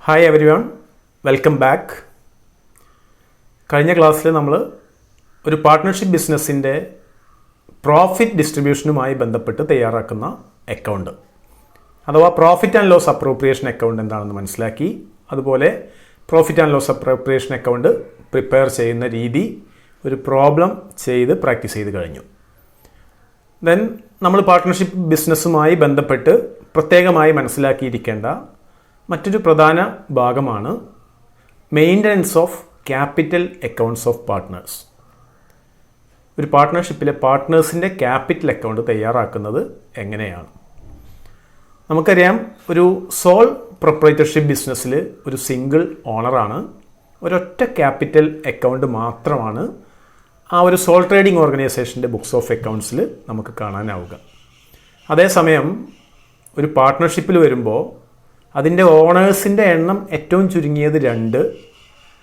Hi everyone, welcome back. കഴിഞ്ഞ ക്ലാസ്സിൽ നമ്മൾ ഒരു പാർട്ട്ണർഷിപ്പ് ബിസിനസ്സിൻ്റെ പ്രോഫിറ്റ് ഡിസ്ട്രിബ്യൂഷനുമായി ബന്ധപ്പെട്ട് തയ്യാറാക്കുന്ന അക്കൗണ്ട് അഥവാ profit and loss appropriation account എന്താണെന്ന് മനസ്സിലാക്കി. അതുപോലെ profit and loss appropriation account prepare ചെയ്യുന്ന രീതി ഒരു പ്രോബ്ലം ചെയ്ത് പ്രാക്ടീസ് ചെയ്ത് കഴിഞ്ഞു. ദെൻ നമ്മൾ പാർട്ട്ണർഷിപ്പ് ബിസിനസ്സുമായി ബന്ധപ്പെട്ട് പ്രത്യേകമായി മനസ്സിലാക്കിയിരിക്കേണ്ട മറ്റൊരു പ്രധാന ഭാഗമാണ് maintenance of capital accounts of partners. ഒരു പാർട്ട്ണർഷിപ്പിലെ പാർട്ട്നേഴ്സിൻ്റെ ക്യാപിറ്റൽ അക്കൗണ്ട് തയ്യാറാക്കുന്നത് എങ്ങനെയാണ്? നമുക്കറിയാം, ഒരു സോൾ പ്രൊപ്രൈറ്റർഷിപ്പ് ബിസിനസ്സിൽ ഒരു സിംഗിൾ ഓണറാണ്. ഒരൊറ്റ ക്യാപിറ്റൽ അക്കൗണ്ട് മാത്രമാണ് ആ ഒരു സോൾ ട്രേഡിംഗ് ഓർഗനൈസേഷൻ്റെ ബുക്സ് ഓഫ് അക്കൗണ്ട്സിൽ നമുക്ക് കാണാനാവുക. അതേസമയം ഒരു പാർട്ട്ണർഷിപ്പിൽ വരുമ്പോൾ അതിൻ്റെ ഓണേഴ്സിൻ്റെ എണ്ണം ഏറ്റവും ചുരുങ്ങിയത് 2,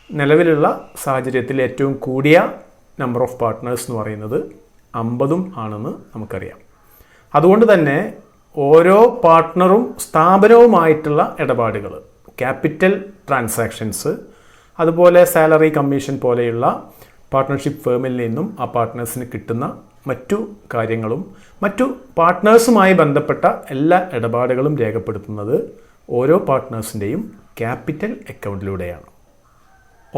നിലവിലുള്ള സാഹചര്യത്തിൽ ഏറ്റവും കൂടിയ നമ്പർ ഓഫ് പാർട്ട്നേഴ്സ് എന്ന് പറയുന്നത് 50 ആണെന്ന് നമുക്കറിയാം. അതുകൊണ്ട് തന്നെ ഓരോ പാർട്ട്ണറും സ്ഥാപനവുമായിട്ടുള്ള ഇടപാടുകൾ, ക്യാപിറ്റൽ ട്രാൻസാക്ഷൻസ്, അതുപോലെ സാലറി കമ്മീഷൻ പോലെയുള്ള പാർട്ട്ണർഷിപ്പ് ഫേമിൽ നിന്നും ആ പാർട്ട്നേഴ്സിന് കിട്ടുന്ന മറ്റു കാര്യങ്ങളും മറ്റു പാർട്ട്നേഴ്സുമായി ബന്ധപ്പെട്ട എല്ലാ ഇടപാടുകളും രേഖപ്പെടുത്തുന്നത് ഓരോ പാർട്ട്നേഴ്സിൻ്റെയും capital അക്കൗണ്ടിലൂടെയാണ്.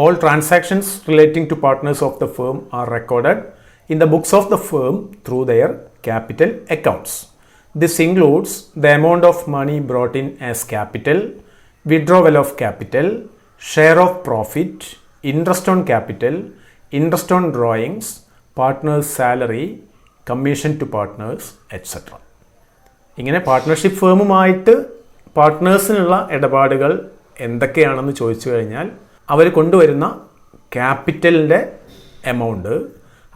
All transactions relating to partners of the firm are recorded in the books of the firm through their capital accounts. This includes the amount of money brought in as capital, withdrawal of capital, share of profit, interest on capital, interest on drawings, partners' salary, commission to partners, etc. ഇങ്ങനെ partnership ഫേമുമായിട്ട് പാർട്ട്നേഴ്സിനുള്ള ഇടപാടുകൾ എന്തൊക്കെയാണെന്ന് ചോദിച്ചു കഴിഞ്ഞാൽ അവർ കൊണ്ടുവരുന്ന ക്യാപിറ്റലിൻ്റെ amount,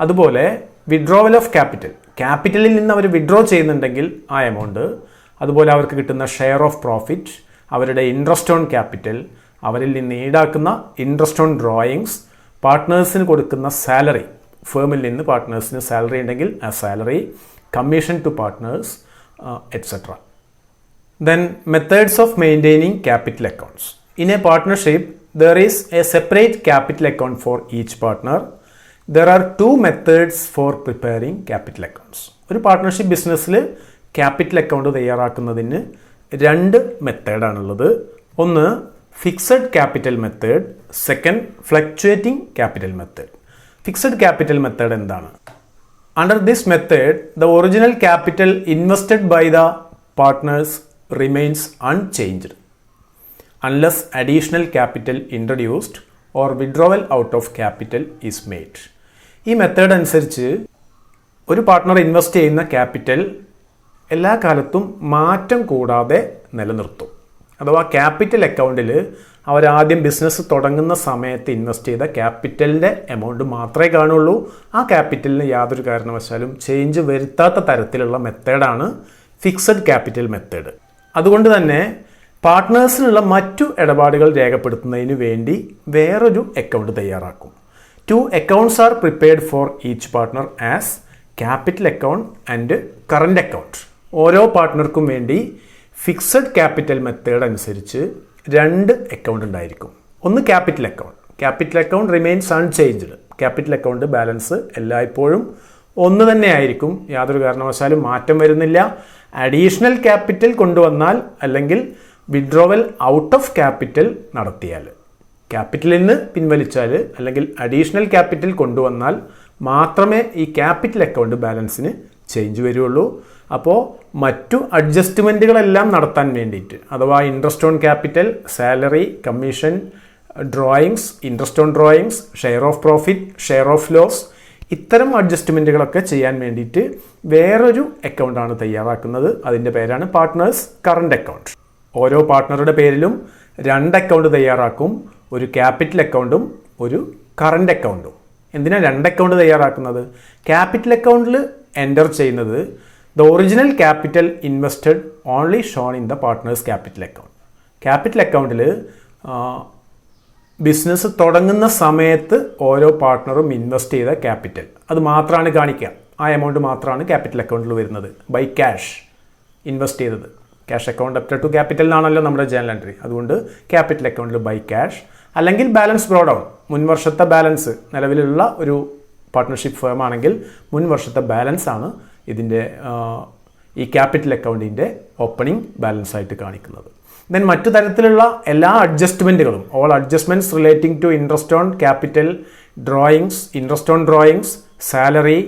അതുപോലെ withdrawal of ക്യാപിറ്റലിൽ നിന്ന് അവർ withdraw ചെയ്യുന്നുണ്ടെങ്കിൽ ആ എമൗണ്ട്, അതുപോലെ അവർക്ക് കിട്ടുന്ന ഷെയർ ഓഫ് പ്രോഫിറ്റ്, അവരുടെ ഇൻട്രസ്റ്റ് ഓൺ ക്യാപിറ്റൽ, അവരിൽ നിന്ന് ഈടാക്കുന്ന ഇൻട്രസ്റ്റ് ഓൺ ഡ്രോയിങ്സ്, പാർട്ട്നേഴ്സിന് കൊടുക്കുന്ന സാലറി, ഫേമിൽ നിന്ന് പാർട്ട്നേഴ്സിന് സാലറി ഉണ്ടെങ്കിൽ ആ salary, commission to partners, etcetera. Then methods of maintaining capital accounts. In a partnership, there is a separate capital account for each partner. There are 2 methods for preparing capital accounts. ഒരു partnership ബിസിനസ്സിൽ capital account തയ്യാറാക്കുന്നതിന് 2 മെത്തേഡാണുള്ളത്. ഒന്ന് fixed capital method, second fluctuating capital method. Fixed capital method എന്താണ്? Under this method, the original capital invested by the partners remains unchanged unless additional capital introduced or withdrawal out of capital is made. ഈ method അനുസരിച്ച് ഒരു partner invest ചെയ്യുന്ന capital എല്ലാ കാലത്തും മാറ്റം കൂടാതെ നിലനിർത്തും. അഥവാ ക്യാപിറ്റൽ അക്കൗണ്ടിൽ അവരാദ്യം ബിസിനസ് തുടങ്ങുന്ന സമയത്ത് ഇൻവെസ്റ്റ് ചെയ്ത ക്യാപിറ്റലിൻ്റെ എമൗണ്ട് മാത്രമേ കാണുള്ളൂ. ആ ക്യാപിറ്റലിന് യാതൊരു കാരണവശാലും ചേഞ്ച് വരുത്താത്ത തരത്തിലുള്ള മെത്തേഡാണ് ഫിക്സഡ് ക്യാപിറ്റൽ മെത്തേഡ്. അതുകൊണ്ട് തന്നെ പാർട്ട്നേഴ്സിനുള്ള മറ്റു ഇടപാടുകൾ രേഖപ്പെടുത്തുന്നതിന് വേണ്ടി വേറൊരു അക്കൗണ്ട് തയ്യാറാക്കും. 2 accounts are prepared for each partner as capital account and current account. ഓരോ പാർട്ട്ണർക്കും വേണ്ടി ഫിക്സഡ് ക്യാപിറ്റൽ മെത്തേഡ് അനുസരിച്ച് 2 അക്കൗണ്ട് ഉണ്ടായിരിക്കും. ഒന്ന് capital account remains unchanged. Capital account balance എല്ലായ്പ്പോഴും ഒന്ന് തന്നെ ആയിരിക്കും, യാതൊരു കാരണവശാലും മാറ്റം വരുന്നില്ല. അഡീഷണൽ ക്യാപിറ്റൽ കൊണ്ടുവന്നാൽ അല്ലെങ്കിൽ വിഡ്രോവൽ ഔട്ട് ഓഫ് ക്യാപിറ്റൽ നടത്തിയാൽ, ക്യാപിറ്റലിൽ നിന്ന് പിൻവലിച്ചാൽ അല്ലെങ്കിൽ അഡീഷണൽ ക്യാപിറ്റൽ കൊണ്ടുവന്നാൽ മാത്രമേ ഈ ക്യാപിറ്റൽ അക്കൗണ്ട് ബാലൻസിന് ചേഞ്ച് വരുള്ളൂ. അപ്പോൾ മറ്റു അഡ്ജസ്റ്റ്മെൻറ്റുകളെല്ലാം നടത്താൻ വേണ്ടിയിട്ട്, അഥവാ interest on capital, salary, commission, drawings, interest on drawings, share of profit, share of loss, ഇത്തരം അഡ്ജസ്റ്റ്മെൻറ്റുകളൊക്കെ ചെയ്യാൻ വേണ്ടിയിട്ട് വേറൊരു അക്കൗണ്ടാണ് തയ്യാറാക്കുന്നത്. അതിൻ്റെ പേരാണ് പാർട്ട്നേഴ്സ് കറണ്ട് അക്കൗണ്ട്. ഓരോ പാർട്ട്ണറുടെ പേരിലും 2 അക്കൗണ്ട് തയ്യാറാക്കും, ഒരു ക്യാപിറ്റൽ അക്കൗണ്ടും ഒരു കറണ്ട് അക്കൗണ്ടും. എന്തിനാണ് 2 അക്കൗണ്ട് തയ്യാറാക്കുന്നത്? ക്യാപിറ്റൽ അക്കൗണ്ടിൽ എൻ്റർ ചെയ്യുന്നത് the original capital invested only shown in the partners capital account. Capital അക്കൗണ്ടിൽ ബിസിനസ് തുടങ്ങുന്ന സമയത്ത് ഓരോ പാർട്ട്ണറും ഇൻവെസ്റ്റ് ചെയ്ത ക്യാപിറ്റൽ അത് മാത്രമാണ് കാണിക്കുക. ആ എമൗണ്ട് മാത്രമാണ് ക്യാപിറ്റൽ അക്കൗണ്ടിൽ വരുന്നത്, ബൈ ക്യാഷ് ഇൻവെസ്റ്റ് ചെയ്തത്. Cash account up to capital എന്നാണല്ലോ നമ്മുടെ ജേണൽ എൻട്രി. അതുകൊണ്ട് ക്യാപിറ്റൽ അക്കൗണ്ടിൽ ബൈ ക്യാഷ്, അല്ലെങ്കിൽ ബാലൻസ് ബ്രോ ഡൗൺ, മുൻ വർഷത്തെ ബാലൻസ്, നിലവിലുള്ള ഒരു പാർട്ട്ണർഷിപ്പ് ഫേം ആണെങ്കിൽ മുൻ വർഷത്തെ ബാലൻസ് ആണ് ഇതിൻ്റെ ഈ ക്യാപിറ്റൽ അക്കൗണ്ടിൻ്റെ ഓപ്പണിംഗ് ബാലൻസ് ആയിട്ട് കാണിക്കുന്നത്. ദെൻ മറ്റു തരത്തിലുള്ള എല്ലാ അഡ്ജസ്റ്റ്മെൻറ്റുകളും, all adjustments relating to interest on capital, drawings, interest on drawings, salary,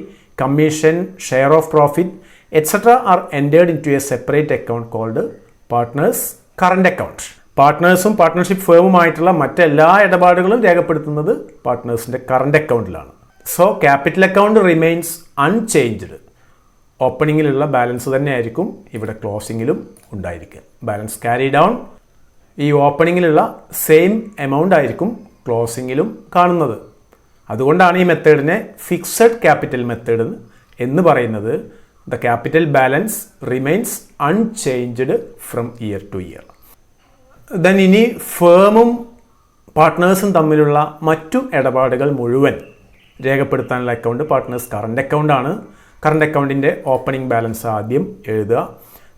commission, share of profit etcetera are entered into a separate account called partners current account. പാർട്ട്നേഴ്സും partnership ഫേമുമായിട്ടുള്ള മറ്റെല്ലാ ഇടപാടുകളും രേഖപ്പെടുത്തുന്നത് പാർട്ട്നേഴ്സിൻ്റെ കറണ്ട് അക്കൗണ്ടിലാണ്. So capital account remains unchanged. ഓപ്പണിങ്ങിലുള്ള balance തന്നെയായിരിക്കും ഇവിടെ ക്ലോസിങ്ങിലും ഉണ്ടായിരിക്കുക. ബാലൻസ് ക്യാരി ഡൗൺ ഈ ഓപ്പണിങ്ങിലുള്ള സെയിം എമൗണ്ട് ആയിരിക്കും ക്ലോസിങ്ങിലും കാണുന്നത്. അതുകൊണ്ടാണ് ഈ മെത്തേഡിനെ ഫിക്സഡ് ക്യാപിറ്റൽ മെത്തേഡ് എന്ന് പറയുന്നത്. The capital balance remains unchanged from year to year. Then ഇനി ഫേമും പാർട്ട്നേഴ്സും തമ്മിലുള്ള മറ്റു ഇടപാടുകൾ മുഴുവൻ രേഖപ്പെടുത്താനുള്ള അക്കൗണ്ട് പാർട്ട്നേഴ്സ് കറണ്ട് അക്കൗണ്ടാണ്. കറണ്ട് അക്കൗണ്ടിൻ്റെ ഓപ്പണിംഗ് ബാലൻസ് ആദ്യം എഴുതുക.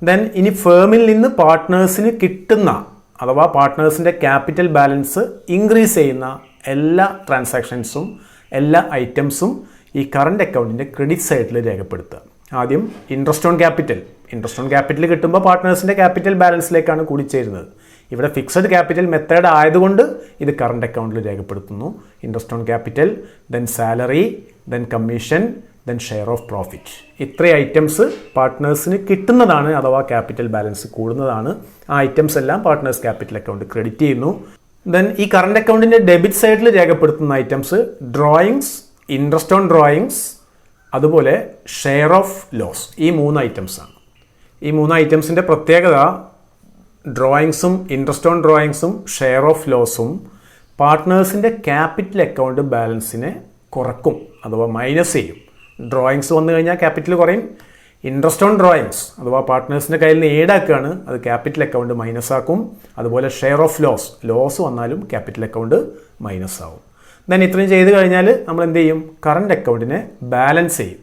ദെൻ ഇനി ഫേമിൽ നിന്ന് പാർട്ട്നേഴ്സിന് കിട്ടുന്ന അഥവാ പാർട്ട്നേഴ്സിൻ്റെ ക്യാപിറ്റൽ ബാലൻസ് ഇൻക്രീസ് ചെയ്യുന്ന എല്ലാ ട്രാൻസാക്ഷൻസും എല്ലാ ഐറ്റംസും ഈ കറണ്ട് അക്കൗണ്ടിൻ്റെ ക്രെഡിറ്റ് സൈഡിൽ രേഖപ്പെടുത്തുക. ആദ്യം ഇൻട്രസ്റ്റ് ഓൺ ക്യാപിറ്റൽ കിട്ടുമ്പോൾ പാർട്ട്നേഴ്സിൻ്റെ ക്യാപിറ്റൽ ബാലൻസിലേക്കാണ് കൂടിച്ചേരുന്നത്. ഇവിടെ ഫിക്സഡ് ക്യാപിറ്റൽ മെത്തേഡ് ആയതുകൊണ്ട് ഇത് കറണ്ട് അക്കൗണ്ടിൽ രേഖപ്പെടുത്തുന്നു. Interest on capital, then salary, then commission, then share of profit. ഇത്രയും ഐറ്റംസ് പാർട്ട്നേഴ്സിന് കിട്ടുന്നതാണ് അഥവാ ക്യാപിറ്റൽ ബാലൻസ് കൂടുന്നതാണ്. ആ ഐറ്റംസ് എല്ലാം പാർട്ട്നേഴ്സ് ക്യാപിറ്റൽ അക്കൗണ്ട് ക്രെഡിറ്റ് ചെയ്യുന്നു. ദെൻ ഈ കറണ്ട് അക്കൗണ്ടിൻ്റെ ഡെബിറ്റ് സൈഡിൽ രേഖപ്പെടുത്തുന്ന items drawings, interest on drawings, അതുപോലെ ഷെയർ ഓഫ് ലോസ്. ഈ 3 ഐറ്റംസാണ്. ഈ 3 ഐറ്റംസിൻ്റെ പ്രത്യേകത ഡ്രോയിങ്സും ഇൻട്രസ്റ്റ് ഓൺ ഡ്രോയിങ്സും ഷെയർ ഓഫ് ലോസും പാർട്ട്നേഴ്സിൻ്റെ ക്യാപിറ്റൽ അക്കൗണ്ട് ബാലൻസിനെ കുറക്കും അഥവാ മൈനസ് ചെയ്യും. ഡ്രോയിങ്സ് വന്നു കഴിഞ്ഞാൽ ക്യാപിറ്റൽ കുറയും. ഇൻട്രസ്റ്റ് ഓൺ ഡ്രോയിങ്സ് അഥവാ പാർട്ട്നേഴ്സിൻ്റെ കയ്യിൽ നിന്ന് ഈടാക്കുകയാണ്, അത് ക്യാപിറ്റൽ അക്കൗണ്ട് മൈനസ് ആക്കും. അതുപോലെ ഷെയർ ഓഫ് ലോസ് വന്നാലും ക്യാപിറ്റൽ അക്കൗണ്ട് മൈനസ് ആവും. ദെൻ ഇത്രയും ചെയ്ത് കഴിഞ്ഞാൽ നമ്മൾ എന്ത് ചെയ്യും? കറണ്ട് അക്കൗണ്ടിനെ ബാലൻസ് ചെയ്യും.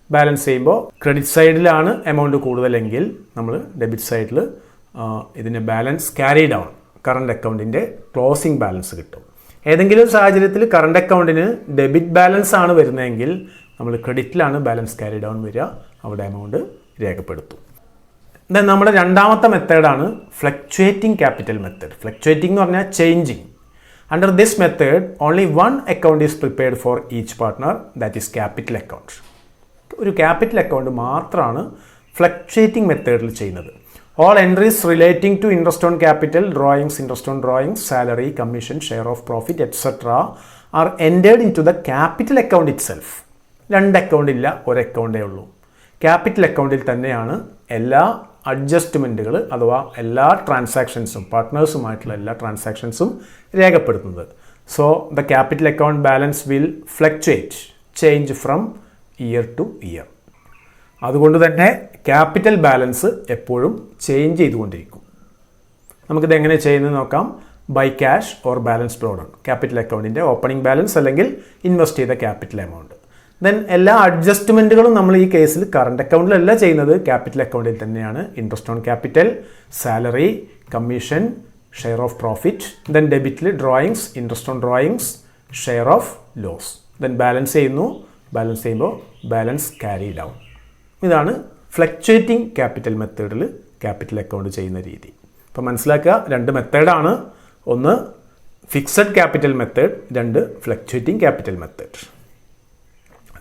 ബാലൻസ് ചെയ്യുമ്പോൾ ക്രെഡിറ്റ് സൈഡിലാണ് എമൗണ്ട് കൂടുതലെങ്കിൽ നമ്മൾ ഡെബിറ്റ് സൈഡിൽ ഇതിൻ്റെ ബാലൻസ് ക്യാരി ഡൗൺ, കറണ്ട് അക്കൗണ്ടിൻ്റെ ക്ലോസിംഗ് ബാലൻസ് കിട്ടും. ഏതെങ്കിലും സാഹചര്യത്തിൽ കറണ്ട് അക്കൗണ്ടിന് ഡെബിറ്റ് ബാലൻസ് ആണ് വരുന്നതെങ്കിൽ നമ്മൾ ക്രെഡിറ്റിലാണ് ബാലൻസ് ക്യാരി ഡൗൺ വരിക, അവിടെ എമൗണ്ട് രേഖപ്പെടുത്തും. ദെൻ നമ്മുടെ രണ്ടാമത്തെ മെത്തേഡാണ് ഫ്ലക്ച്വേറ്റിംഗ് ക്യാപിറ്റൽ മെത്തേഡ്. ഫ്ലക്ച്വേറ്റിംഗ് എന്ന് പറഞ്ഞാൽ changing. Under this method only one account is prepared for each partner, that is capital account. ഒരു ക്യാപിറ്റൽ അക്കൗണ്ട് മാത്രമാണ് ഫ്ലക്ച്വേറ്റിംഗ് മെത്തേഡിൽ ചെയ്യുന്നത്. All entries relating to interest on capital, drawings, interest on drawings, salary, commission, share of profit etcetera are entered into the capital account itself. 2 account ഇല്ല, ഒരു അക്കൗണ്ടേ ഉള്ളൂ. Capital അക്കൗണ്ടിൽ തന്നെയാണ് എല്ലാ അഡ്ജസ്റ്റ്മെൻറ്റുകൾ അഥവാ എല്ലാ ട്രാൻസാക്ഷൻസും പാർട്ട്നേഴ്സുമായിട്ടുള്ള എല്ലാ ട്രാൻസാക്ഷൻസും രേഖപ്പെടുത്തുന്നത്. So the capital account balance will fluctuate, change from year to year. അതുകൊണ്ട് തന്നെ ക്യാപിറ്റൽ ബാലൻസ് എപ്പോഴും ചേഞ്ച് ചെയ്തുകൊണ്ടിരിക്കും. നമുക്കിത് എങ്ങനെ ചെയ്യുന്നത് നോക്കാം. By cash or balance brought on, capital അക്കൗണ്ടിൻ്റെ ഓപ്പണിംഗ് ബാലൻസ് അല്ലെങ്കിൽ ഇൻവെസ്റ്റ് ചെയ്ത ക്യാപിറ്റൽ എമൗണ്ട്. ദെൻ എല്ലാ അഡ്ജസ്റ്റ്മെൻറ്റുകളും നമ്മൾ ഈ കേസിൽ കറണ്ട് അക്കൗണ്ടിലല്ല ചെയ്യുന്നത്, ക്യാപിറ്റൽ അക്കൗണ്ടിൽ തന്നെയാണ്. Interest on capital, salary, commission, share of profit. Then ഡെബിറ്റിൽ drawings, interest on drawings, share of loss. Then balance ചെയ്യുന്നു. ബാലൻസ് ചെയ്യുമ്പോൾ ബാലൻസ് ക്യാരി ഡൗൺ. ഇതാണ് ഫ്ലക്ച്വേറ്റിംഗ് ക്യാപിറ്റൽ മെത്തേഡിൽ ക്യാപിറ്റൽ അക്കൗണ്ട് ചെയ്യുന്ന രീതി. അപ്പോൾ മനസ്സിലാക്കുക, 2 മെത്തേഡാണ്. ഒന്ന് fixed capital method, 2 fluctuating capital method.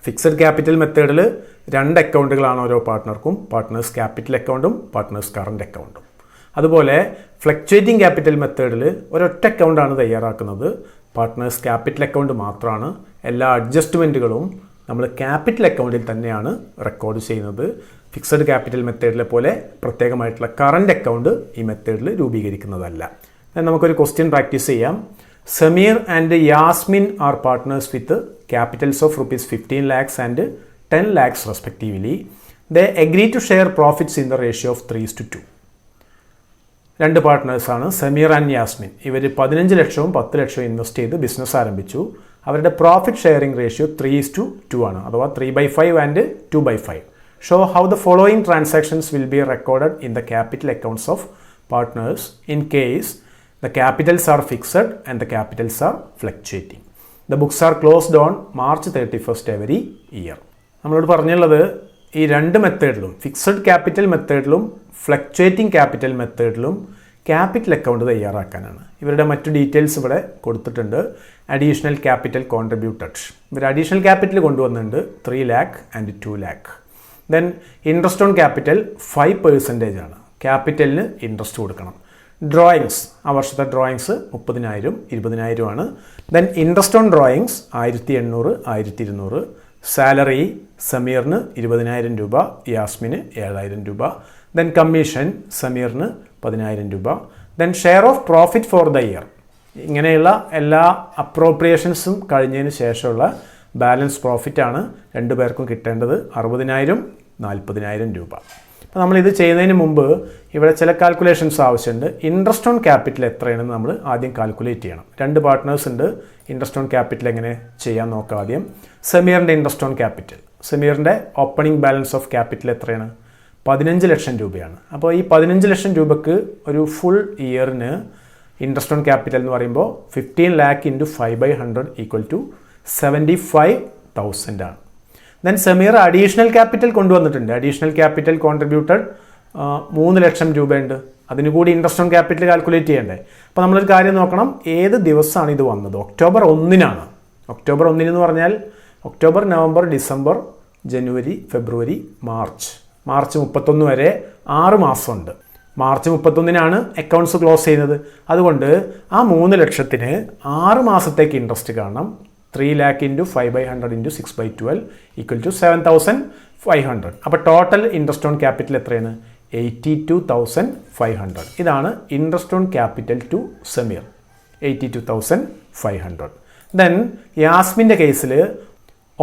Fixed capital മെത്തേഡിൽ 2 അക്കൗണ്ടുകളാണ് ഓരോ പാർട്ട്ണർക്കും, പാർട്ട്നേഴ്സ് ക്യാപിറ്റൽ അക്കൗണ്ടും പാർട്ട്നേഴ്സ് കറണ്ട് അക്കൗണ്ടും. അതുപോലെ ഫ്ലക്ച്വേറ്റിംഗ് ക്യാപിറ്റൽ മെത്തേഡിൽ ഒരൊറ്റ അക്കൗണ്ടാണ് തയ്യാറാക്കുന്നത്, പാർട്ട്നേഴ്സ് ക്യാപിറ്റൽ അക്കൗണ്ട് മാത്രമാണ്. എല്ലാ അഡ്ജസ്റ്റ്മെൻറ്റുകളും നമ്മൾ ക്യാപിറ്റൽ അക്കൗണ്ടിൽ തന്നെയാണ് റെക്കോർഡ് ചെയ്യുന്നത്. ഫിക്സഡ് ക്യാപിറ്റൽ മെത്തേഡിലെ പോലെ പ്രത്യേകമായിട്ടുള്ള കറണ്ട് അക്കൗണ്ട് ഈ മെത്തേഡിൽ രൂപീകരിക്കുന്നതല്ല. നമുക്കൊരു ക്വസ്റ്റ്യൻ പ്രാക്ടീസ് ചെയ്യാം. Sameer and Yasmin are partners with capitals of ₹15 lakhs and 10 lakhs respectively. They agree to share profits in the ratio of 3:2. 2 പാർട്ട്നേഴ്സാണ് സമീർ ആൻഡ് യാസ്മിൻ. ഇവർ 15 ലക്ഷവും 10 ലക്ഷവും ഇൻവെസ്റ്റ് ചെയ്ത് ബിസിനസ് ആരംഭിച്ചു. അവരുടെ പ്രോഫിറ്റ് ഷെയറിംഗ് റേഷ്യോ 3:2 ആണ്, അഥവാ 3/5 and 2/5. Show how the following transactions will be recorded in the capital accounts of partners in case the capitals are fixed and the capitals are fluctuating. The books are closed on March 31st every year. നമ്മളോട് പറഞ്ഞുള്ളത് ഈ രണ്ട് മെത്തേഡിലും fixed capital മെത്തേഡിലും fluctuating capital മെത്തേഡിലും capital account തയ്യാറാക്കാനാണ്. ഇവരുടെ മറ്റു ഡീറ്റെയിൽസ് ഇവിടെ കൊടുത്തിട്ടുണ്ട്. അഡീഷണൽ ക്യാപിറ്റൽ കോൺട്രിബ്യൂട്ടഡ്, ഇവർ അഡീഷണൽ ക്യാപിറ്റൽ കൊണ്ടുവന്നിട്ടുണ്ട് 3 lakh and 2 lakh. Then interest on capital 5% ആണ്. ക്യാപിറ്റലിന് ഇൻട്രസ്റ്റ് കൊടുക്കണം. ഡ്രോയിങ്സ്, ആ വർഷത്തെ ഡ്രോയിങ്സ് 30,000 20,000 ആണ്. Then interest on drawings 1800 1200. Salary സമീറിന് 20,000 രൂപ, യാസ്മിന് 7,000 രൂപ. ദെൻ കമ്മീഷൻ സമീറിന് 10,000 രൂപ. Then share of profit for the year. ഇങ്ങനെയുള്ള എല്ലാ അപ്രോപ്രിയേഷൻസും കഴിഞ്ഞതിന് ശേഷമുള്ള ബാലൻസ് പ്രോഫിറ്റാണ് രണ്ടുപേർക്കും കിട്ടേണ്ടത്. 60,000 40,000 രൂപ. അപ്പോൾ നമ്മളിത് ചെയ്യുന്നതിന് മുമ്പ് ഇവിടെ ചില കാൽക്കുലേഷൻസ് ആവശ്യമുണ്ട്. ഇൻട്രസ്റ്റ് ഓൺ ക്യാപിറ്റൽ എത്രയാണെന്ന് നമ്മൾ ആദ്യം കാൽക്കുലേറ്റ് ചെയ്യണം. രണ്ട് പാർട്ട്നേഴ്സ് ഉണ്ട്. ഇൻട്രസ്റ്റ് ഓൺ ക്യാപിറ്റൽ എങ്ങനെ ചെയ്യാൻ നോക്കാം ആദ്യം. സമീറിൻ്റെ ഇൻട്രസ്റ്റ് ഓൺ ക്യാപിറ്റൽ, സമീറിൻ്റെ ഓപ്പണിംഗ് ബാലൻസ് ഓഫ് ക്യാപിറ്റൽ എത്രയാണ്? 15 ലക്ഷം രൂപയാണ്. അപ്പോൾ ഈ 15 ലക്ഷം രൂപയ്ക്ക് ഒരു ഫുൾ ഇയറിന് ഇൻട്രസ്റ്റ് ഓൺ ക്യാപിറ്റൽ എന്ന് പറയുമ്പോൾ 15 lakh × 5/100 = 75,000 ആണ്. ദെൻ സമീർ അഡീഷണൽ ക്യാപിറ്റൽ കൊണ്ടുവന്നിട്ടുണ്ട്. അഡീഷണൽ ക്യാപിറ്റൽ കോൺട്രിബ്യൂട്ടഡ് 3 ലക്ഷം രൂപയുണ്ട്. അതിന് കൂടി ഇൻട്രസ്റ്റ് ഓൺ ക്യാപിറ്റൽ കാൽക്കുലേറ്റ് ചെയ്യണ്ടേ. അപ്പോൾ നമ്മളൊരു കാര്യം നോക്കണം, ഏത് ദിവസമാണ് ഇത് വന്നത്? ഒക്ടോബർ 1-നാണ്. ഒക്ടോബർ 1 എന്ന് പറഞ്ഞാൽ ഒക്ടോബർ, നവംബർ, ഡിസംബർ, ജനുവരി, ഫെബ്രുവരി, മാർച്ച് 31 വരെ 6 മാസമുണ്ട്. മാർച്ച് 31-നാണ് അക്കൗണ്ട്സ് ക്ലോസ് ചെയ്യുന്നത്. അതുകൊണ്ട് ആ 3 ലക്ഷത്തിന് 6 മാസത്തേക്ക് ഇൻട്രസ്റ്റ് കാണണം. 3 lakh × 5/100 × 6/12 = 7,500. അപ്പോൾ ടോട്ടൽ ഇൻട്രസ്റ്റ് ഓൺ ക്യാപിറ്റൽ എത്രയാണ്? 82,500. ഇതാണ് interest on capital to Sameer, 82,500. Then യാസ്മിൻ്റെ കേസിൽ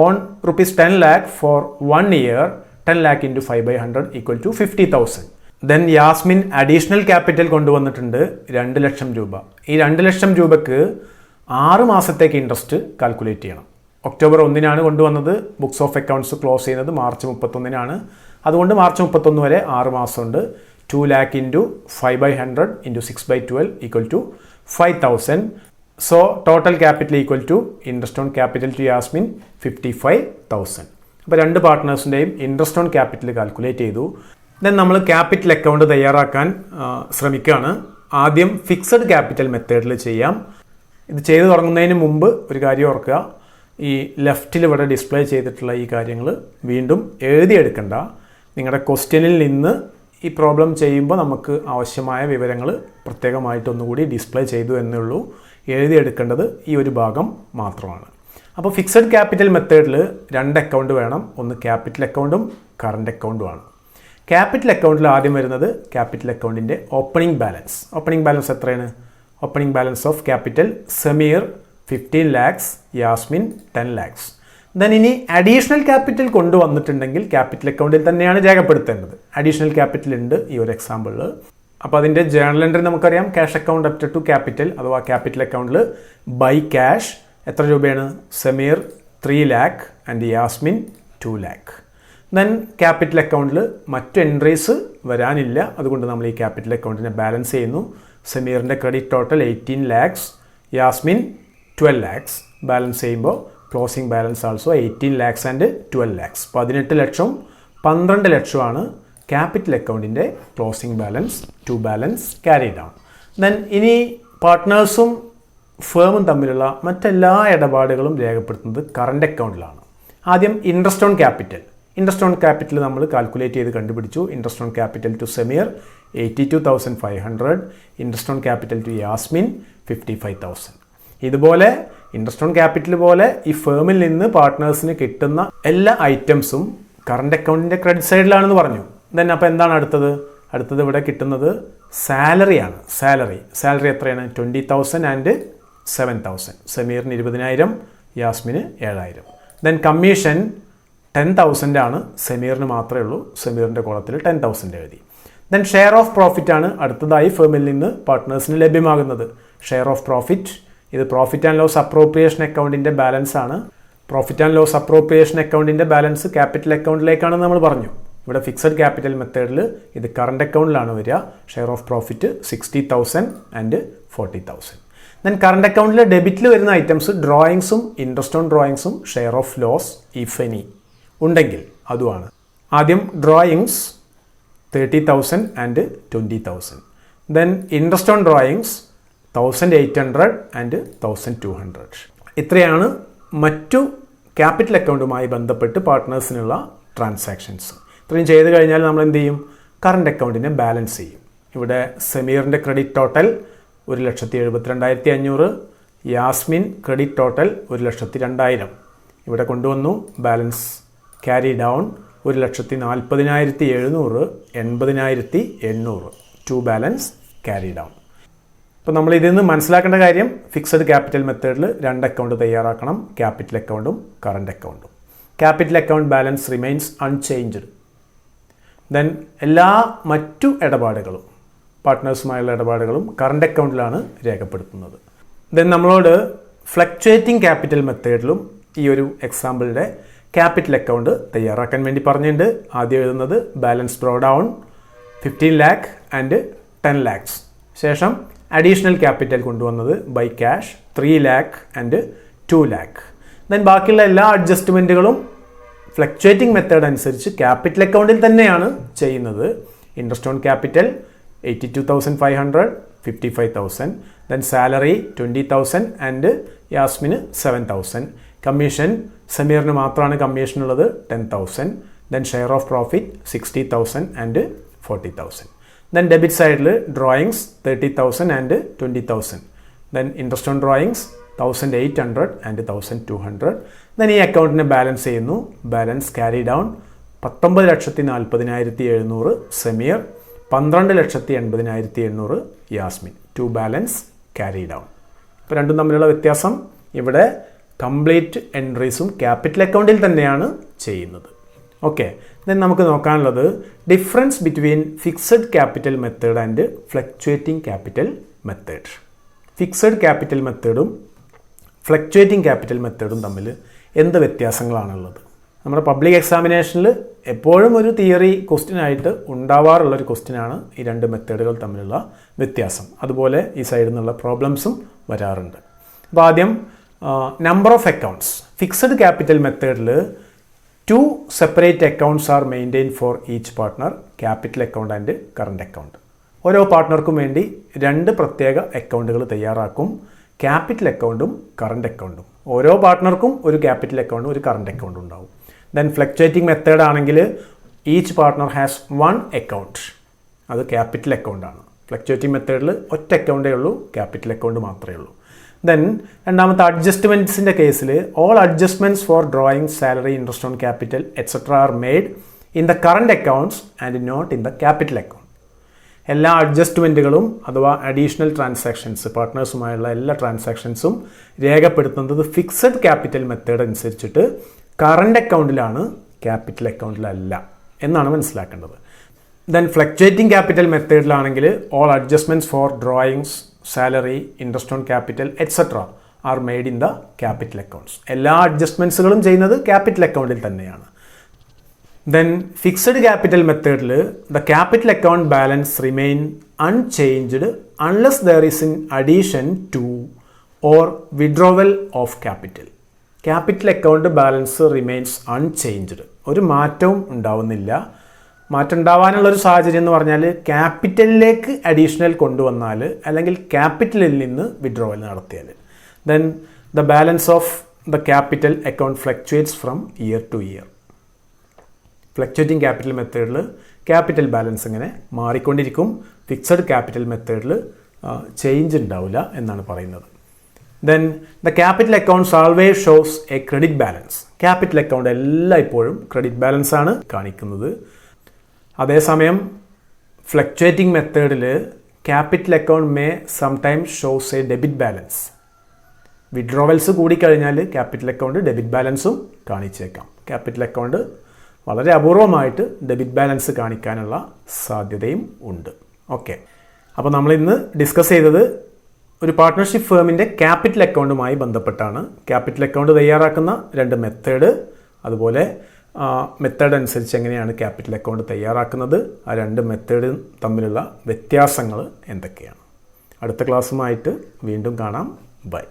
on ₹10 lakh for 1 year, 10 lakh × 5/100 = 50,000. Then Yasmin additional capital കൊണ്ടുവന്നിട്ടുണ്ട് 2 ലക്ഷം രൂപ. ഈ 2 ലക്ഷം രൂപയ്ക്ക് 6 മാസത്തേക്ക് ഇൻട്രസ്റ്റ് കാൽക്കുലേറ്റ് ചെയ്യണം. ഒക്ടോബർ 1-നാണ് കൊണ്ടുവന്നത്. ബുക്സ് ഓഫ് അക്കൗണ്ട്സ് ക്ലോസ് ചെയ്യുന്നത് മാർച്ച് 31-നാണ്. അതുകൊണ്ട് മാർച്ച് 31 വരെ 6 മാസമുണ്ട്. 2 lakh × 5/100 × 6/12 = 5,000. So total capital equal to interest on capital to Yasmin 55,000. അപ്പോൾ രണ്ട് പാർട്ട്നേഴ്സിൻ്റെയും ഇൻട്രസ്റ്റ് ഓൺ ക്യാപിറ്റൽ കാൽക്കുലേറ്റ് ചെയ്തു. ദെൻ നമ്മൾ ക്യാപിറ്റൽ അക്കൗണ്ട് തയ്യാറാക്കാൻ ശ്രമിക്കുകയാണ്. ആദ്യം ഫിക്സഡ് ക്യാപിറ്റൽ മെത്തേഡിൽ ചെയ്യാം. ഇത് ചെയ്തു തുടങ്ങുന്നതിന് മുമ്പ് ഒരു കാര്യം ഓർക്കുക, ഈ ലെഫ്റ്റിൽ ഇവിടെ ഡിസ്പ്ലേ ചെയ്തിട്ടുള്ള ഈ കാര്യങ്ങൾ വീണ്ടും എഴുതിയെടുക്കണ്ട. നിങ്ങളുടെ ക്വസ്റ്റ്യനിൽ നിന്ന് ഈ പ്രോബ്ലം ചെയ്യുമ്പോൾ നമുക്ക് ആവശ്യമായ വിവരങ്ങൾ പ്രത്യേകമായിട്ടൊന്നുകൂടി ഡിസ്പ്ലേ ചെയ്തു എന്നേ ഉള്ളൂ. എഴുതിയെടുക്കേണ്ടത് ഈ ഒരു ഭാഗം മാത്രമാണ്. അപ്പോൾ ഫിക്സഡ് ക്യാപിറ്റൽ മെത്തേഡിൽ 2 അക്കൗണ്ട് വേണം. ഒന്ന് ക്യാപിറ്റൽ അക്കൗണ്ടും കറണ്ട് അക്കൗണ്ടുമാണ്. ക്യാപിറ്റൽ അക്കൗണ്ടിൽ ആദ്യം വരുന്നത് ക്യാപിറ്റൽ അക്കൗണ്ടിൻ്റെ ഓപ്പണിംഗ് ബാലൻസ്. ഓപ്പണിംഗ് ബാലൻസ് എത്രയാണ്? Opening balance of capital Sameer 15 lakhs, Yasmin 10 lakhs. Then ഇനി അഡീഷണൽ ക്യാപിറ്റൽ കൊണ്ടുവന്നിട്ടുണ്ടെങ്കിൽ ക്യാപിറ്റൽ അക്കൗണ്ടിൽ തന്നെയാണ് രേഖപ്പെടുത്തേണ്ടത്. അഡീഷണൽ ക്യാപിറ്റൽ ഉണ്ട് ഈ ഒരു എക്സാമ്പിളിൽ. അപ്പോൾ അതിൻ്റെ ജേണൽ എൻട്രി നമുക്കറിയാം. Cash account up to capital അഥവാ ക്യാപിറ്റൽ അക്കൗണ്ടിൽ ബൈ ക്യാഷ് എത്ര രൂപയാണ്? Sameer 3 lakh and Yasmin 2 lakh. Then capital അക്കൗണ്ടിൽ മറ്റു എൻട്രീസ് വരാനില്ല. അതുകൊണ്ട് നമ്മൾ ഈ ക്യാപിറ്റൽ അക്കൗണ്ടിനെ ബാലൻസ് ചെയ്യുന്നു. സമീറിൻ്റെ credit total 18 lakhs, Yasmin 12 lakhs. Balance ചെയ്യുമ്പോൾ closing balance also 18 lakhs and 12 lakhs. 18 ലക്ഷം 12 ലക്ഷമാണ് ക്യാപിറ്റൽ അക്കൗണ്ടിൻ്റെ closing balance to balance carried ആണ്. ദെൻ ഇനി പാർട്ട്നേഴ്സും ഫേമും തമ്മിലുള്ള മറ്റെല്ലാ ഇടപാടുകളും രേഖപ്പെടുത്തുന്നത് കറണ്ട് അക്കൗണ്ടിലാണ്. ആദ്യം interest on capital. Interest on capital നമ്മൾ കാൽക്കുലേറ്റ് ചെയ്ത് കണ്ടുപിടിച്ചു. Interest on capital to Sameer 82,500. Interest on capital to Yasmin 55,000. ഇതുപോലെ ഇൻട്രസ്റ്റ് ഓൺ ക്യാപിറ്റൽ പോലെ ഈ ഫേമിൽ നിന്ന് പാർട്ട്നേഴ്സിന് കിട്ടുന്ന എല്ലാ ഐറ്റംസും കറണ്ട് അക്കൗണ്ടിൻ്റെ ക്രെഡിറ്റ് സൈഡിലാണെന്ന് പറഞ്ഞു. ദെൻ അപ്പോൾ എന്താണ് അടുത്തത് ഇവിടെ കിട്ടുന്നത് സാലറിയാണ്. സാലറി എത്രയാണ്? 20,000 ആൻഡ് 7,000. സമീറിന് 20,000, യാസ്മിന് 7,000. ദെൻ കമ്മീഷൻ 10,000 ആണ്. സമീറിന് മാത്രമേ ഉള്ളൂ. സമീറിൻ്റെ കോളത്തിൽ 10,000 എഴുതി. ദെൻ ഷെയർ ഓഫ് പ്രോഫിറ്റ് ആണ് അടുത്തതായി ഫേമിൽ നിന്ന് പാർട്ട്നേഴ്സിന് ലഭ്യമാകുന്നത്. ഷെയർ ഓഫ് പ്രോഫിറ്റ്, ഇത് പ്രോഫിറ്റ് ആൻഡ് ലോസ് അപ്രോപ്രിയേഷൻ അക്കൗണ്ടിൻ്റെ ബാലൻസ് ആണ്. പ്രോഫിറ്റ് ആൻഡ് ലോസ് അപ്രോപ്രിയേഷൻ അക്കൗണ്ടിൻ്റെ ബാലൻസ് ക്യാപിറ്റൽ അക്കൗണ്ടിലേക്കാണെന്ന് നമ്മൾ പറഞ്ഞു. ഇവിടെ ഫിക്സഡ് ക്യാപിറ്റൽ മെത്തേഡിൽ ഇത് കറണ്ട് അക്കൗണ്ടിലാണ് വരിക. Share of profit 60,000 and 40,000. Then current അക്കൗണ്ടിൽ ഡെബിറ്റിൽ വരുന്ന ഐറ്റംസ് ഡ്രോയിങ്സും ഇൻട്രസ്റ്റ് ഓൺ ഡ്രോയിങ്സും share of loss if any ഉണ്ടെങ്കിൽ അതുമാണ്. ആദ്യം drawings 30,000 and 20,000. Then interest on drawings 1,800 and 1,200. ഇത്രയാണ് മറ്റു ക്യാപിറ്റൽ അക്കൗണ്ടുമായി ബന്ധപ്പെട്ട് പാർട്ട്നേഴ്സിനുള്ള ട്രാൻസാക്ഷൻസ്. ഇത്രയും ചെയ്ത് കഴിഞ്ഞാൽ നമ്മൾ എന്ത് ചെയ്യും? കറണ്ട് അക്കൗണ്ടിനെ ബാലൻസ് ചെയ്യും. ഇവിടെ സമീറിൻ്റെ credit total 1,72,500. Yasmin credit total 1,02,000 ഇവിടെ കൊണ്ടുവന്നു. Balance carry down 1,40,700, 80,800. To balance carry down. അപ്പോൾ നമ്മൾ ഇതിൽ നിന്ന് മനസ്സിലാക്കേണ്ട കാര്യം, ഫിക്സഡ് ക്യാപിറ്റൽ മെത്തേഡിൽ 2 അക്കൗണ്ട് തയ്യാറാക്കണം, ക്യാപിറ്റൽ അക്കൗണ്ടും കറണ്ട് അക്കൗണ്ടും. Capital account balance remains unchanged. Then എല്ലാ മറ്റു ഇടപാടുകളും, പാർട്ട്നേഴ്സുമായുള്ള ഇടപാടുകളും കറണ്ട് അക്കൗണ്ടിലാണ് രേഖപ്പെടുത്തുന്നത്. ദെൻ നമ്മളോട് ഫ്ലക്ച്വേറ്റിംഗ് ക്യാപിറ്റൽ മെത്തേഡിലും ഈ ഒരു എക്സാമ്പിളിൻ്റെ ക്യാപിറ്റൽ അക്കൗണ്ട് തയ്യാറാക്കാൻ വേണ്ടി പറഞ്ഞിട്ടുണ്ട്. ആദ്യം എഴുതുന്നത് balance draw down 15 lakh and 10 lakhs. ശേഷം അഡീഷണൽ ക്യാപിറ്റൽ കൊണ്ടുവന്നത് by cash 3 lakh and 2 lakh. Then ബാക്കിയുള്ള എല്ലാ അഡ്ജസ്റ്റ്മെൻറ്റുകളും ഫ്ലക്ച്വേറ്റിംഗ് മെത്തേഡ് അനുസരിച്ച് ക്യാപിറ്റൽ അക്കൗണ്ടിൽ തന്നെയാണ് ചെയ്യുന്നത്. Interest on capital 82,500, 55,000. Then salary 20,000 and യാസ്മിന് 7,000. കമ്മീഷൻ സമീറിന് മാത്രമാണ് കമ്മീഷൻ ഉള്ളത് 10,000. Then share of profit 60,000 and 40,000. Then debit സൈഡിൽ drawings 30,000 and 20,000. Then interest on drawings 1,800 and 1,200. Then ഈ അക്കൗണ്ടിനെ ബാലൻസ് ചെയ്യുന്നു. Balance carry down 19,40,700 Sameer, 12,80,800 Yasmin. To balance carry down. ഇപ്പോൾ രണ്ടും തമ്മിലുള്ള വ്യത്യാസം, ഇവിടെ കംപ്ലീറ്റ് എൻട്രീസും ക്യാപിറ്റൽ അക്കൗണ്ടിൽ തന്നെയാണ് ചെയ്യുന്നത്. ഓക്കെ, ദെൻ നമുക്ക് നോക്കാനുള്ളത് difference between fixed capital method and fluctuating capital method. Fixed capital മെത്തേഡും ഫ്ലക്ച്വേറ്റിംഗ് ക്യാപിറ്റൽ മെത്തേഡും തമ്മിൽ എന്ത് വ്യത്യാസങ്ങളാണുള്ളത്? നമ്മുടെ പബ്ലിക് എക്സാമിനേഷനിൽ എപ്പോഴും ഒരു തിയറി ക്വസ്റ്റ്യൻ ആയിട്ട് ഉണ്ടാവാറുള്ളൊരു ക്വസ്റ്റ്യനാണ് ഈ 2 മെത്തേഡുകൾ തമ്മിലുള്ള വ്യത്യാസം. അതുപോലെ ഈ സൈഡിൽ നിന്നുള്ള പ്രോബ്ലംസും വരാറുണ്ട്. അപ്പോൾ ആദ്യം number of accounts. Fixed capital മെത്തേഡിൽ 2 separate accounts R maintain four each partner, capital account and current account. ഓരോ പാർട്ട്ണർക്കും വേണ്ടി 2 പ്രത്യേക അക്കൗണ്ടുകൾ തയ്യാറാക്കും, ക്യാപിറ്റൽ അക്കൗണ്ടും കറണ്ട് അക്കൗണ്ടും. ഓരോ പാർട്ട്ണർക്കും ഒരു ക്യാപിറ്റൽ അക്കൗണ്ടും ഒരു കറണ്ട് അക്കൗണ്ടും ഉണ്ടാവും. ദെൻ ഫ്ലക്ച്വേറ്റിംഗ് മെത്തേഡ് ആണെങ്കിൽ ഈച്ച് പാർട്ട്ണർ ഹാസ് 1 അക്കൗണ്ട്, അത് ക്യാപിറ്റൽ അക്കൗണ്ടാണ്. ഫ്ലക്ച്വേറ്റിംഗ് മെത്തേഡിൽ ഒറ്റ അക്കൗണ്ടേ ഉള്ളൂ, ക്യാപിറ്റൽ അക്കൗണ്ട് മാത്രമേ ഉള്ളൂ. ദെൻ രണ്ടാമത്തെ അഡ്ജസ്റ്റ്മെൻറ്റ്സിൻ്റെ കേസിൽ all adjustments for drawing salary, interest on capital etcetera are made in the current accounts and not in the capital account. എല്ലാ അഡ്ജസ്റ്റ്മെൻറ്റുകളും അഥവാ അഡീഷണൽ ട്രാൻസാക്ഷൻസ്, പാർട്ട്നേഴ്സുമായുള്ള എല്ലാ ട്രാൻസാക്ഷൻസും രേഖപ്പെടുത്തുന്നത് ഫിക്സഡ് ക്യാപിറ്റൽ മെത്തേഡ് അനുസരിച്ചിട്ട് കറണ്ട് അക്കൗണ്ടിലാണ്, ക്യാപിറ്റൽ അക്കൗണ്ടിലല്ല എന്നാണ് മനസ്സിലാക്കേണ്ടത്. ദെൻ ഫ്ലക്ച്വേറ്റിംഗ് ക്യാപിറ്റൽ മെത്തേഡിലാണെങ്കിൽ all adjustments for drawings, salary, interest on capital etcetera are made in the capital accounts. എല്ലാ അഡ്ജസ്റ്റ്മെൻറ്റ്സുകളും ചെയ്യുന്നത് ക്യാപിറ്റൽ അക്കൗണ്ടിൽ തന്നെയാണ്. ദെൻ ഫിക്സഡ് ക്യാപിറ്റൽ മെത്തേഡിൽ the capital account balance remain unchanged unless there is in addition to or withdrawal of capital. Capital account balance remains unchanged, ഒരു മാറ്റവും ഉണ്ടാവുന്നില്ല. മാറ്റം ഉണ്ടാവാനുള്ളൊരു സാഹചര്യം എന്ന് പറഞ്ഞാൽ ക്യാപിറ്റലിലേക്ക് അഡീഷണൽ കൊണ്ടുവന്നാൽ അല്ലെങ്കിൽ ക്യാപിറ്റലിൽ നിന്ന് വിഡ്രോവൽ നടത്തിയാൽ. Then the balance of the capital account fluctuates from year to year. Fluctuating capital മെത്തേഡിൽ ക്യാപിറ്റൽ ബാലൻസ് ഇങ്ങനെ മാറിക്കൊണ്ടിരിക്കും, ഫിക്സഡ് ക്യാപിറ്റൽ മെത്തേഡിൽ ചേഞ്ച് ഉണ്ടാവില്ല എന്നാണ് പറയുന്നത്. Then the capital accounts always shows a credit balance. Capital account എല്ലായ്പ്പോഴും credit balance ആണ് കാണിക്കുന്നത്. അതേസമയം ഫ്ലക്ച്വേറ്റിംഗ് മെത്തേഡിൽ capital account may sometimes shows a debit balance. Withdrawals കൂടിക്കഴിഞ്ഞാൽ ക്യാപിറ്റൽ അക്കൗണ്ട് ഡെബിറ്റ് ബാലൻസും കാണിച്ചേക്കാം. ക്യാപിറ്റൽ അക്കൗണ്ട് വളരെ അപൂർവമായിട്ട് ഡെബിറ്റ് ബാലൻസ് കാണിക്കാനുള്ള സാധ്യതയും ഉണ്ട്. ഓക്കെ, അപ്പോൾ നമ്മളിന്ന് ഡിസ്കസ് ചെയ്തത് ഒരു പാർട്ട്ണർഷിപ്പ് ഫേമിൻ്റെ ക്യാപിറ്റൽ അക്കൗണ്ടുമായി ബന്ധപ്പെട്ടാണ്. ക്യാപിറ്റൽ അക്കൗണ്ട് തയ്യാറാക്കുന്ന 2 മെത്തേഡ്, അതുപോലെ മെത്തേഡ് അനുസരിച്ച് എങ്ങനെയാണ് ക്യാപിറ്റൽ അക്കൗണ്ട് തയ്യാറാക്കുന്നത്, ആ 2 മെത്തേഡും തമ്മിലുള്ള വ്യത്യാസങ്ങൾ എന്തൊക്കെയാണ്. അടുത്ത ക്ലാസ്സുമായിട്ട് വീണ്ടും കാണാം. ബൈ.